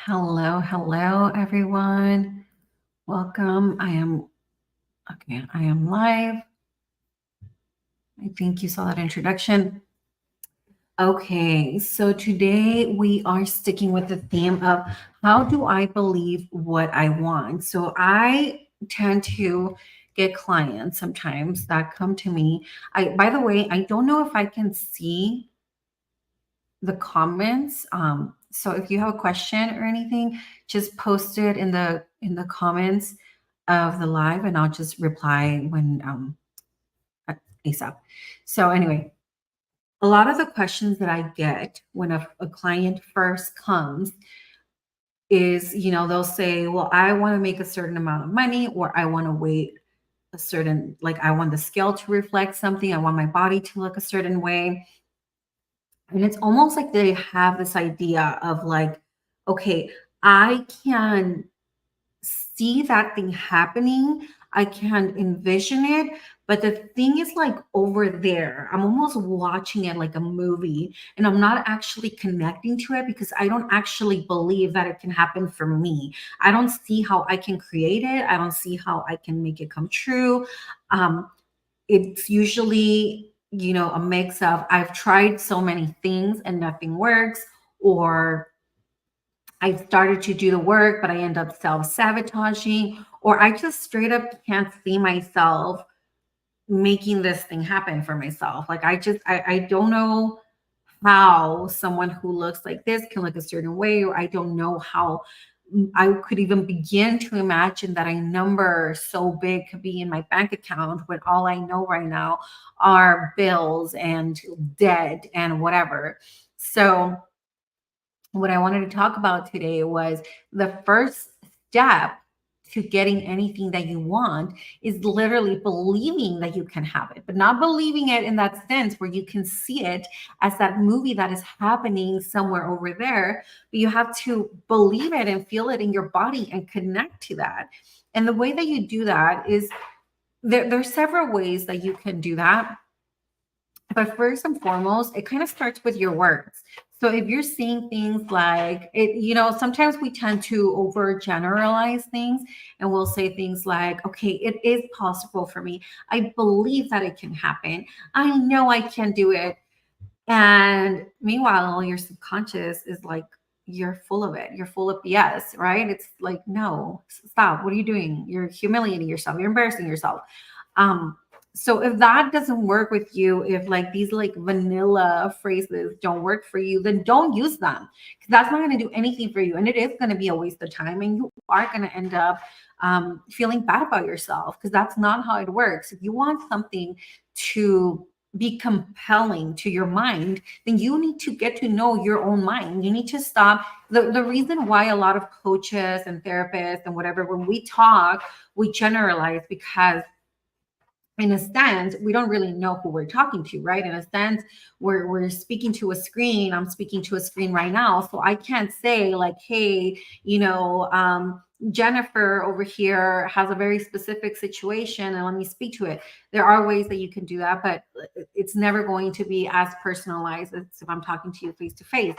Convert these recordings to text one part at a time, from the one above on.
Hello, hello, everyone. Welcome. I am live. I think you saw that introduction. Okay, so today we are sticking with the theme of how do I believe what I want? So I tend to get clients sometimes that come to me. By the way, I don't know if I can see the comments. So if you have a question or anything, just post it in the comments of the live, and I'll just reply when ASAP. So anyway, a lot of the questions that I get when a client first comes is, they'll say, "Well, I want to make a certain amount of money, or I want to weight a certain, like I want the scale to reflect something. I want my body to look a certain way." And it's almost like they have this idea of like, okay, I can see that thing happening. I can envision it. But the thing is like over there. I'm almost watching it like a movie and I'm not actually connecting to it because I don't actually believe that it can happen for me. I don't see how I can create it. I don't see how I can make it come true. Um, it's usually, a mix of I've tried so many things and nothing works, or I started to do the work, but I end up self sabotaging, or I just straight up can't see myself making this thing happen for myself. Like I don't know how someone who looks like this can look a certain way, or I don't know how I could even begin to imagine that a number so big could be in my bank account when all I know right now are bills and debt and whatever. So what I wanted to talk about today was the first step to getting anything that you want is literally believing that you can have it, but not believing it in that sense where you can see it as that movie that is happening somewhere over there. But you have to believe it and feel it in your body and connect to that. And the way that you do that is there's several ways that you can do that. But first and foremost, it kind of starts with your words. So if you're seeing things like it, sometimes we tend to overgeneralize things and we'll say things like, okay, it is possible for me. I believe that it can happen. I know I can do it. And meanwhile, your subconscious is like, you're full of it. You're full of BS, right? It's like, no, stop. What are you doing? You're humiliating yourself. You're embarrassing yourself. Um, so if that doesn't work with you, if like these like vanilla phrases don't work for you, then don't use them because that's not going to do anything for you, and it is going to be a waste of time, and you are going to end up feeling bad about yourself because that's not how it works. If you want something to be compelling to your mind, then you need to get to know your own mind. You need to stop. The reason why a lot of coaches and therapists and whatever, when we talk, we generalize because in a sense, we don't really know who we're talking to, right? In a sense, we're speaking to a screen. I'm speaking to a screen right now. So I can't say, like, hey, Jennifer over here has a very specific situation and let me speak to it. There are ways that you can do that, but it's never going to be as personalized as if I'm talking to you face to face.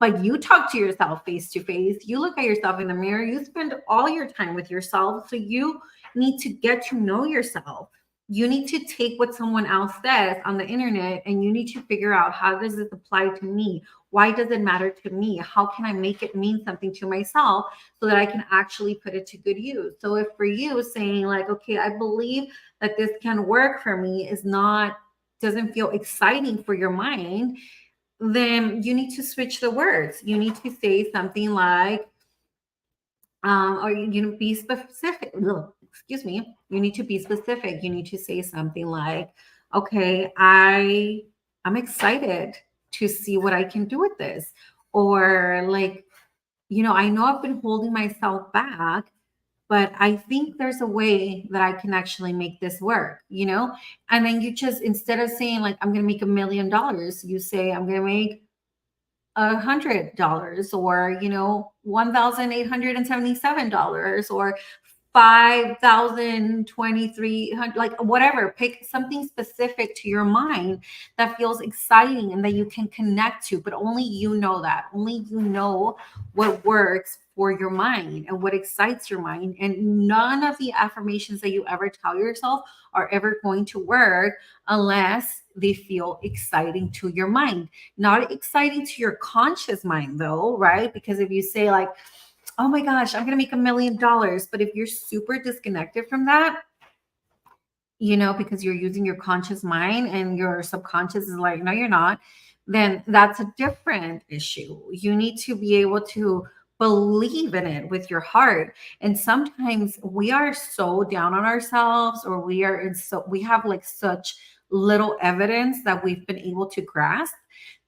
But you talk to yourself face to face. You look at yourself in the mirror. You spend all your time with yourself. So you need to get to know yourself. You need to take what someone else says on the internet and you need to figure out, how does this apply to me? Why does it matter to me? How can I make it mean something to myself so that I can actually put it to good use? So if for you saying like, okay, I believe that this can work for me is not, doesn't feel exciting for your mind, then you need to switch the words. You need to say something like, or be specific. Ugh, excuse me. You need to be specific. You need to say something like, "Okay, I'm excited to see what I can do with this," or like, I know I've been holding myself back, but I think there's a way that I can actually make this work. And then you just, instead of saying like, "I'm going to make $1 million," you say, "I'm going to make $100," or $1,877, or 5,000, 2,300, like whatever. Pick something specific to your mind that feels exciting and that you can connect to, but only you know that. Only you know what works for your mind and what excites your mind. And none of the affirmations that you ever tell yourself are ever going to work unless they feel exciting to your mind. Not exciting to your conscious mind, though, right? Because if you say, like, oh my gosh, I'm going to make $1 million. But if you're super disconnected from that, because you're using your conscious mind and your subconscious is like, no, you're not, then that's a different issue. You need to be able to believe in it with your heart. And sometimes we are so down on ourselves, or we have like such little evidence that we've been able to grasp,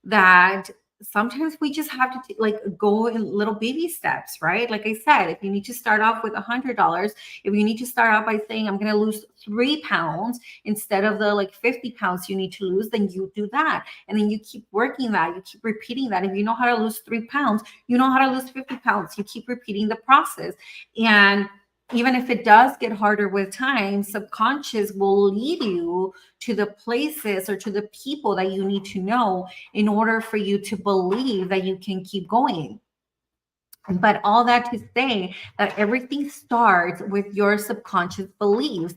that sometimes we just have to like go in little baby steps, right? Like I said, if you need to start off with $100, if you need to start out by saying, I'm going to lose 3 pounds instead of the like 50 pounds you need to lose, then you do that. And then you keep working that. You keep repeating that. If you know how to lose 3 pounds, you know how to lose 50 pounds. You keep repeating the process. And even if it does get harder with time, subconscious will lead you to the places or to the people that you need to know in order for you to believe that you can keep going. But all that to say that everything starts with your subconscious beliefs.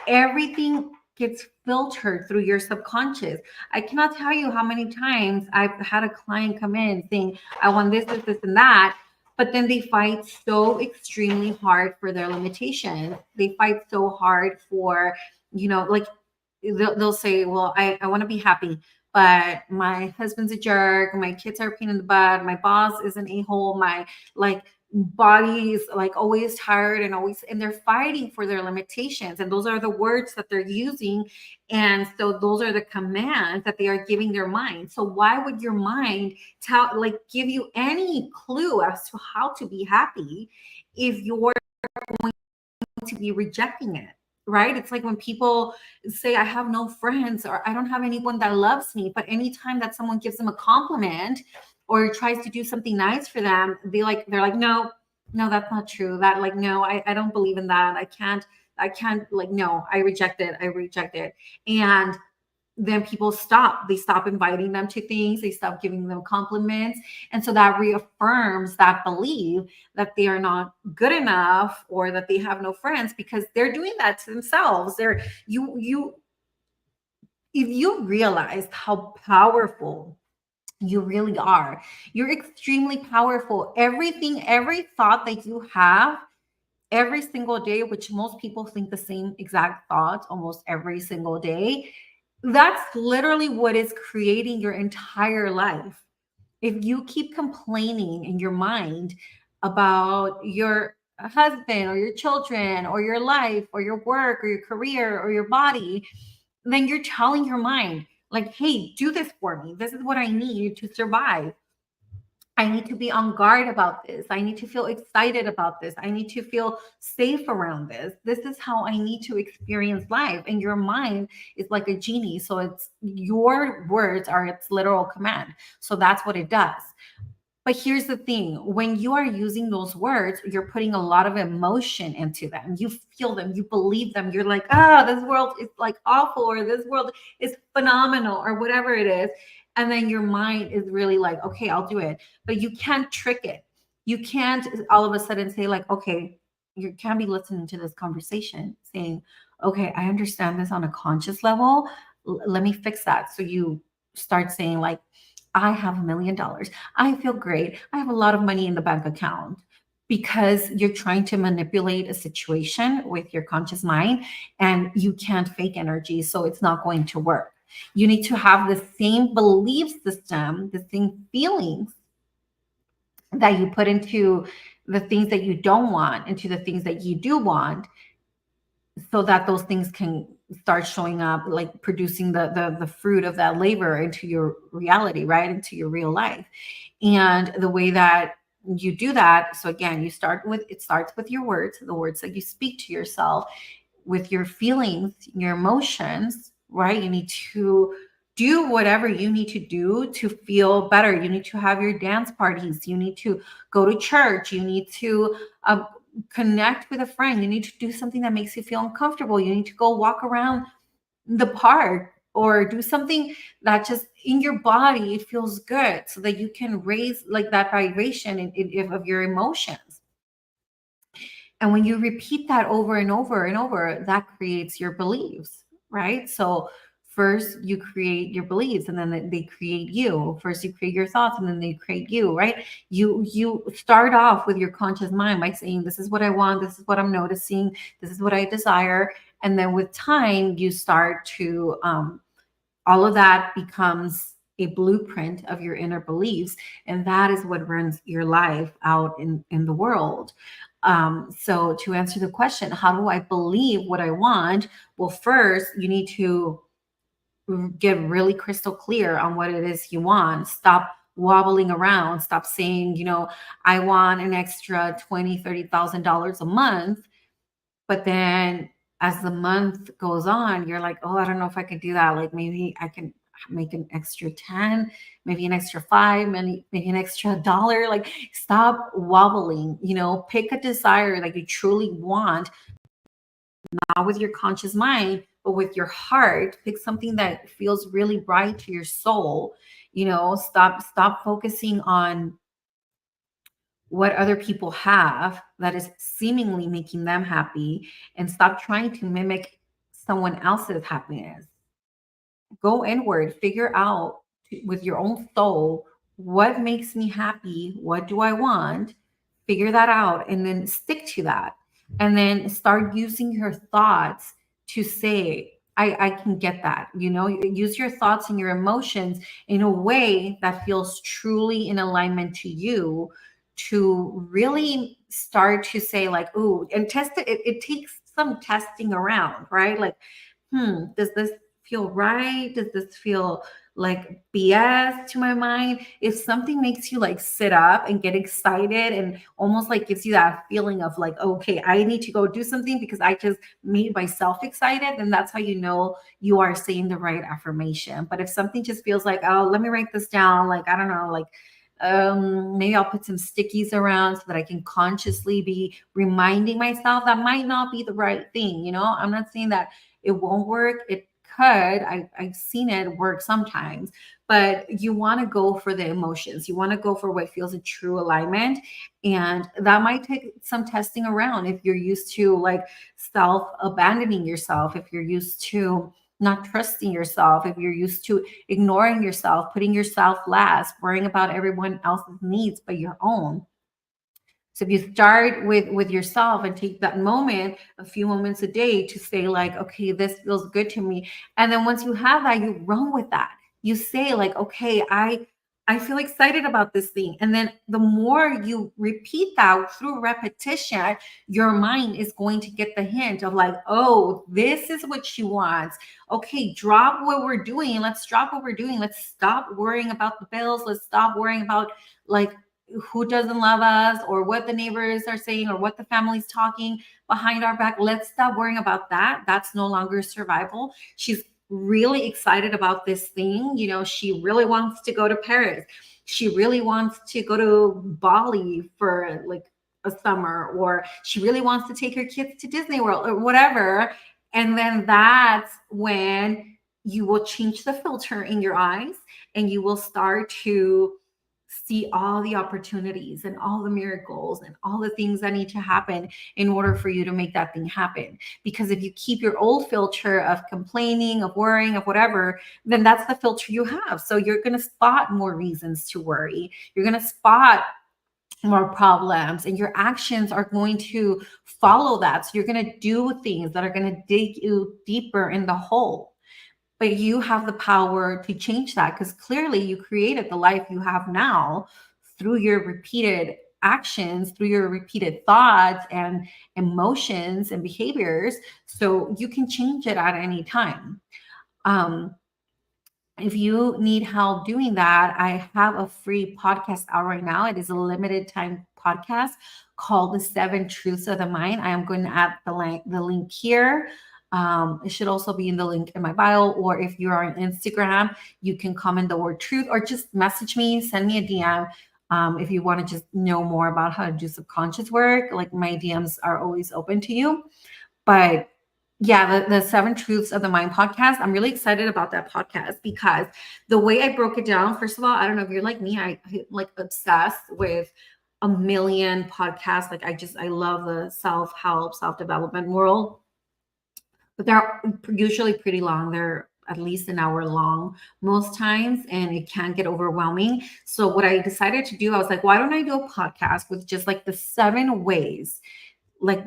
Everything gets filtered through your subconscious. I cannot tell you how many times I've had a client come in saying, I want this, and that. But then they fight so extremely hard for their limitations. They fight so hard for, like they'll say, well, I want to be happy, but my husband's a jerk, my kids are a pain in the butt, my boss is an a-hole, my like body is like always tired, and they're fighting for their limitations, and those are the words that they're using, and so those are the commands that they are giving their mind. So why would your mind give you any clue as to how to be happy if you're going to be rejecting it? Right? It's like when people say, I have no friends, or I don't have anyone that loves me. But anytime that someone gives them a compliment or tries to do something nice for them, they're like, no, that's not true. That like, no, I don't believe in that. I can't, like, no, I reject it. And then people they stop inviting them to things, they stop giving them compliments, and so that reaffirms that belief that they are not good enough, or that they have no friends, because they're doing that to themselves. You If you realize how powerful you really are, you're extremely powerful. Every thought that you have every single day, which most people think the same exact thoughts almost every single day, that's literally what is creating your entire life. If you keep complaining in your mind about your husband or your children or your life or your work or your career or your body, then you're telling your mind, like, hey, do this for me. This is what I need to survive. I need to be on guard about this. I need to feel excited about this. I need to feel safe around this. This is how I need to experience life. And your mind is like a genie. So it's your words are its literal command. So that's what it does. But here's the thing, when you are using those words, you're putting a lot of emotion into them. You feel them, you believe them. You're like, this world is like awful, or this world is phenomenal, or whatever it is. And then your mind is really like, okay, I'll do it. But you can't trick it. You can't all of a sudden say, like, okay, you can't be listening to this conversation saying, okay, I understand this on a conscious level. Let me fix that. So you start saying, like, I have $1 million. I feel great. I have a lot of money in the bank account, because you're trying to manipulate a situation with your conscious mind, and you can't fake energy. So it's not going to work. You need to have the same belief system, the same feelings that you put into the things that you don't want, into the things that you do want, so that those things can start showing up, like producing the fruit of that labor into your reality, right, into your real life. And the way that you do that, so again, it starts with your words, the words that you speak to yourself, with your feelings, your emotions, right? You need to do whatever you need to do to feel better. You need to have your dance parties, you need to go to church, you need to connect with a friend. You need to do something that makes you feel uncomfortable. You need to go walk around the park or do something that just in your body it feels good so that you can raise like that vibration of your emotions. And when you repeat that over and over and over, that creates your beliefs, right? So first you create your beliefs and then they create you. First you create your thoughts and then they create you, right? You start off with your conscious mind by saying, this is what I want, this is what I'm noticing, this is what I desire. And then with time, you start to all of that becomes a blueprint of your inner beliefs, and that is what runs your life out in the world. So to answer the question, how do I believe what I want? Well, first you need to get really crystal clear on what it is you want. Stop wobbling around. Stop saying, I want an extra 20, $30,000 a month, but then as the month goes on, you're like, oh, I don't know if I can do that. Like maybe I can make an extra 10, maybe an extra five, maybe an extra dollar. Like stop wobbling, pick a desire that you truly want, not with your conscious mind, but with your heart. Pick something that feels really bright to your soul. Stop focusing on what other people have that is seemingly making them happy, and stop trying to mimic someone else's happiness. Go inward, figure out with your own soul what makes me happy, what do I want, figure that out, and then stick to that. And then start using your thoughts to say, I can get that. Use your thoughts and your emotions in a way that feels truly in alignment to you, to really start to say, like, ooh, and test it. It takes some testing around, right? Like, does this feel right? Does this feel like BS to my mind? If something makes you like sit up and get excited and almost like gives you that feeling of like, okay, I need to go do something because I just made myself excited, then that's how you know you are saying the right affirmation. But if something just feels like, oh, let me write this down, like, I don't know, like, maybe I'll put some stickies around so that I can consciously be reminding myself, that might not be the right thing. I'm not saying that it won't work. It could. I've seen it work sometimes, but you want to go for the emotions. You want to go for what feels a true alignment. And that might take some testing around if you're used to like self abandoning yourself, if you're used to not trusting yourself, if you're used to ignoring yourself, putting yourself last, worrying about everyone else's needs but your own. So if you start with yourself and take that moment, a few moments a day to say like, okay, this feels good to me. And then once you have that, you run with that. You say like, okay, I feel excited about this thing. And then the more you repeat that through repetition, your mind is going to get the hint of like, oh, this is what she wants. Okay, drop what we're doing. Let's drop what we're doing. Let's stop worrying about the bills. Let's stop worrying about like who doesn't love us or what the neighbors are saying or what the family's talking behind our back. Let's stop worrying about that. That's no longer survival. She's really excited about this thing. She really wants to go to Paris. She really wants to go to Bali for like a summer, or she really wants to take her kids to Disney World or whatever. And then that's when you will change the filter in your eyes and you will start to see all the opportunities and all the miracles and all the things that need to happen in order for you to make that thing happen. Because if you keep your old filter of complaining, of worrying, of whatever, then that's the filter you have. So you're going to spot more reasons to worry. You're going to spot more problems, and your actions are going to follow that. So you're going to do things that are going to dig you deeper in the hole. But you have the power to change that, because clearly you created the life you have now through your repeated actions, through your repeated thoughts and emotions and behaviors. So you can change it at any time. If you need help doing that, I have a free podcast out right now. It is a limited time podcast called The Seven Truths of the Mind. I am going to add the link here. It should also be in the link in my bio, or if you're on Instagram, you can comment the word truth or just message me, send me a DM. If you want to just know more about how to do subconscious work, like my DMs are always open to you. But yeah, the Seven Truths of the Mind podcast, I'm really excited about that podcast because the way I broke it down, first of all, I don't know if you're like me, I like obsessed with a million podcasts. Like I love the self-help, self-development world, but they're usually pretty long. They're at least an hour long most times, and it can get overwhelming. So what I decided to do, I was like, why don't I do a podcast with just like the 7 ways, like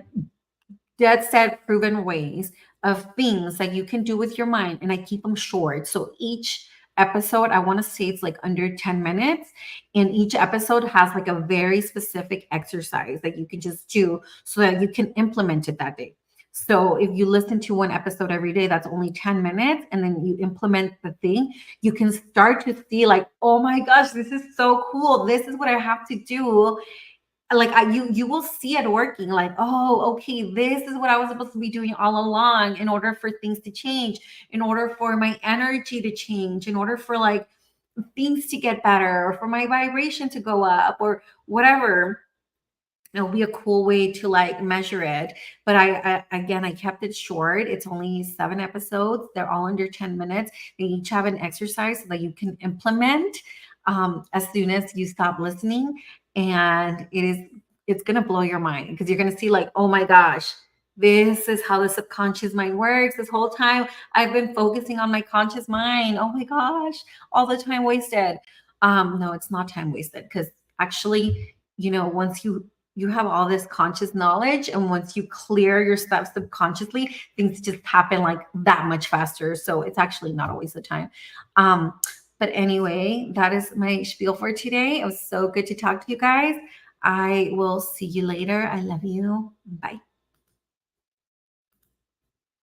dead set proven ways of things that you can do with your mind, and I keep them short. So each episode, I want to say it's like under 10 minutes, and each episode has like a very specific exercise that you can just do so that you can implement it that day. So if you listen to one episode every day, that's only 10 minutes, and then you implement the thing, you can start to see like, oh my gosh, this is so cool, this is what I have to do. Like you will see it working, like, oh, okay, this is what I was supposed to be doing all along in order for things to change, in order for my energy to change, in order for like things to get better, or for my vibration to go up, or whatever. It'll be a cool way to like measure it. But I kept it short. It's only 7 episodes. They're all under 10 minutes. They each have an exercise so that you can implement as soon as you stop listening. And it's gonna blow your mind because you're gonna see like, oh my gosh, this is how the subconscious mind works. This whole time I've been focusing on my conscious mind. Oh my gosh, all the time wasted. No, it's not time wasted because actually, once you have all this conscious knowledge, and once you clear your stuff subconsciously, things just happen like that much faster. So it's actually not always the time. But anyway, that is my spiel for today. It was so good to talk to you guys. I will see you later. I love you. Bye.